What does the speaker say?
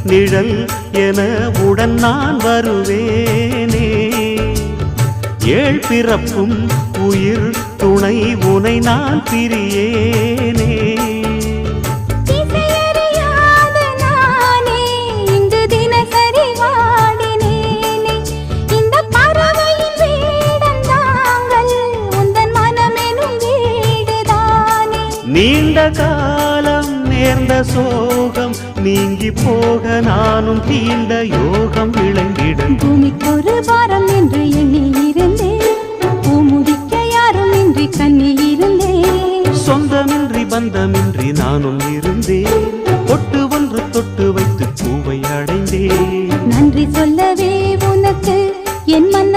நிழல் என உடன் நான் வருவேனே. ஏழ் பிறப்பும் உயிர் துணை உனை நான் பிரியேனே. நீண்ட காலம் நேர்ந்த சோகம் நீங்கி போக நானும் தீண்ட யோகம் விளங்கிட. பூமிக்கொரு பாரம் என்று எண்ணி இருந்தேன், பூமுடிக்க யாரும் இன்றி கண்ணி இருந்தேன். சொந்தமின்றி பந்தமின்றி நானும் இருந்தேன், பொட்டு ஒன்று தொட்டு வைத்து பூவை அடைந்தேன். நன்றி சொல்லவே உனக்கு என் மன